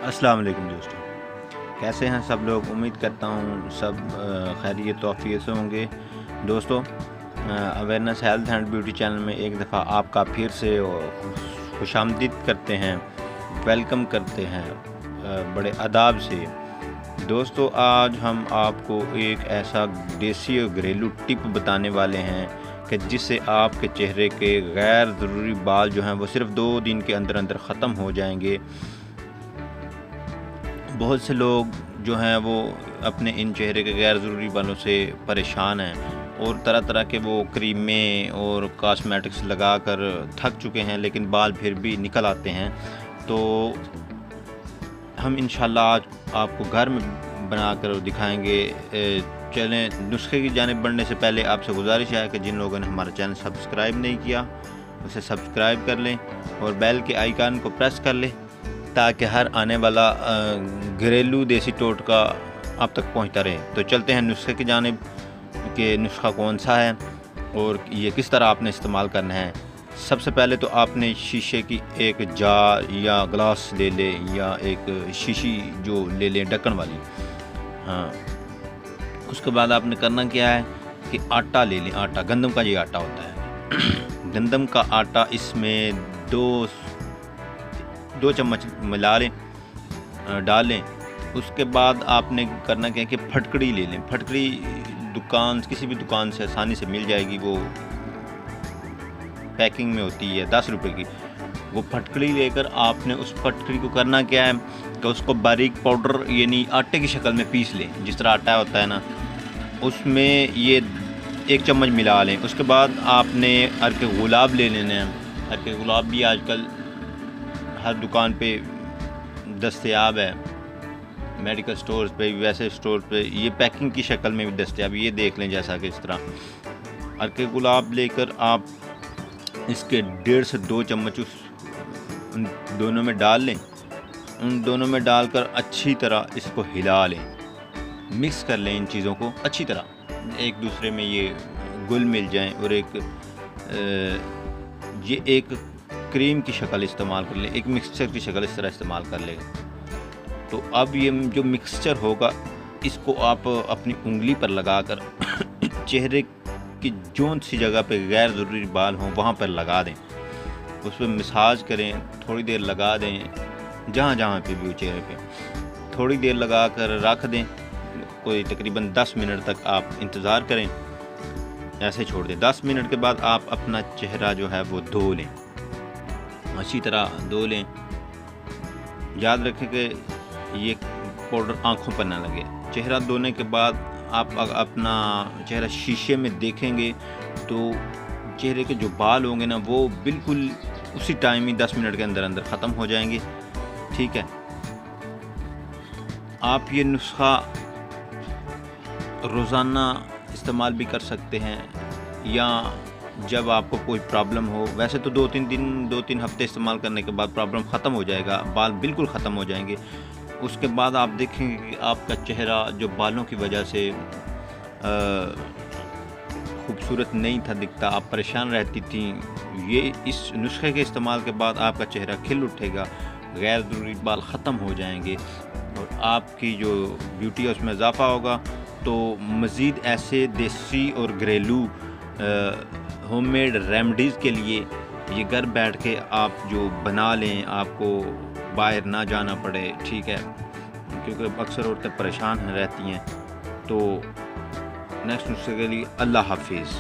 السلام علیکم دوستو، کیسے ہیں سب لوگ؟ امید کرتا ہوں سب خیریت و عافیت سے ہوں گے۔ دوستو، awareness health and beauty channel میں ایک دفعہ آپ کا پھر سے خوش آمدید کرتے ہیں، ویلکم کرتے ہیں بڑے آداب سے۔ دوستو، آج ہم آپ کو ایک ایسا دیسی اور گھریلو ٹپ بتانے والے ہیں کہ جس سے آپ کے چہرے کے غیر ضروری بال جو ہیں وہ صرف 2 دن کے اندر اندر ختم ہو جائیں گے۔ بہت سے لوگ جو ہیں وہ اپنے ان چہرے کے غیر ضروری بالوں سے پریشان ہیں اور طرح طرح کے وہ کریمیں اور کاسمیٹکس لگا کر تھک چکے ہیں، لیکن بال پھر بھی نکل آتے ہیں۔ تو ہم انشاءاللہ آج آپ کو گھر میں بنا کر دکھائیں گے۔ چلیں، نسخے کی جانب بڑھنے سے پہلے آپ سے گزارش ہے کہ جن لوگوں نے ہمارا چینل سبسکرائب نہیں کیا اسے سبسکرائب کر لیں اور بیل کے آئیکن کو پریس کر لیں تاکہ ہر آنے والا گھریلو دیسی ٹوٹکا آپ تک پہنچتا رہے۔ تو چلتے ہیں نسخے کی جانب کہ نسخہ کون سا ہے اور یہ کس طرح آپ نے استعمال کرنا ہے۔ سب سے پہلے تو آپ نے شیشے کی ایک جار یا گلاس لے لیں یا ایک شیشی جو لے لیں ڈھکن والی۔ ہاں، اس کے بعد آپ نے کرنا کیا ہے کہ آٹا لے لیں۔ آٹا گندم کا یہ آٹا ہوتا ہے۔ گندم کا آٹا اس میں دو چمچ ملا لیں، ڈالیں۔ اس کے بعد آپ نے کرنا کیا ہے کہ پھٹکڑی لے لیں۔ پھٹکڑی کسی بھی دکان سے آسانی سے مل جائے گی، وہ پیکنگ میں ہوتی ہے 10 روپے کی۔ وہ پھٹکڑی لے کر آپ نے اس پھٹکڑی کو کرنا کیا ہے کہ اس کو باریک پاؤڈر یعنی آٹے کی شکل میں پیس لیں، جس طرح آٹا ہوتا ہے نا، اس میں یہ 1 چمچ ملا لیں۔ اس کے بعد آپ نے عرق گلاب لے لینا ہے۔ عرق گلاب بھی آج کل ہر دکان پہ دستیاب ہے، میڈیکل سٹورز پہ، ویسے سٹورز پہ یہ پیکنگ کی شکل میں بھی دستیاب ہے۔ یہ دیکھ لیں جیسا کہ اس طرح عرق گلاب لے کر آپ اس کے 1.5 سے 2 چمچ ان دونوں میں ڈال لیں۔ ان دونوں میں ڈال کر اچھی طرح اس کو ہلا لیں، مکس کر لیں ان چیزوں کو اچھی طرح، ایک دوسرے میں یہ گل مل جائیں اور یہ ایک کریم کی شکل استعمال کر لیں، ایک مکسچر کی شکل اس طرح استعمال کر لیں۔ تو اب یہ جو مکسچر ہوگا اس کو آپ اپنی انگلی پر لگا کر چہرے کی جون سی جگہ پہ غیر ضروری بال ہوں وہاں پر لگا دیں، اس پہ مساج کریں، تھوڑی دیر لگا دیں، جہاں جہاں پہ بھی ہو چہرے پہ تھوڑی دیر لگا کر رکھ دیں۔ کوئی تقریباً 10 منٹ تک آپ انتظار کریں، ایسے چھوڑ دیں۔ 10 منٹ کے بعد آپ اپنا چہرہ جو ہے وہ دھو لیں، اچھی طرح دھو لیں۔ یاد رکھیں کہ یہ پاؤڈر آنکھوں پر نہ لگے۔ چہرہ دھونے کے بعد آپ اپنا چہرہ شیشے میں دیکھیں گے تو چہرے کے جو بال ہوں گے نا وہ بالکل اسی ٹائم ہی 10 منٹ کے اندر اندر ختم ہو جائیں گے۔ ٹھیک ہے، آپ یہ نسخہ روزانہ استعمال بھی کر سکتے ہیں یا جب آپ کو کوئی پرابلم ہو۔ ویسے تو 2-3 ہفتے استعمال کرنے کے بعد پرابلم ختم ہو جائے گا، بال بالکل ختم ہو جائیں گے۔ اس کے بعد آپ دیکھیں گے کہ آپ کا چہرہ جو بالوں کی وجہ سے خوبصورت نہیں تھا دکھتا، آپ پریشان رہتی تھیں، یہ اس نسخے کے استعمال کے بعد آپ کا چہرہ کھل اٹھے گا، غیر ضروری بال ختم ہو جائیں گے اور آپ کی جو بیوٹی ہے اس میں اضافہ ہوگا۔ تو مزید ایسے دیسی اور گھریلو ہوم میڈ ریمیڈیز کے لیے یہ گھر بیٹھ کے آپ جو بنا لیں، آپ کو باہر نہ جانا پڑے۔ ٹھیک ہے، کیونکہ اکثر عورتیں پریشان رہتی ہیں۔ تو نیکسٹ نسخے کے لیے اللہ حافظ۔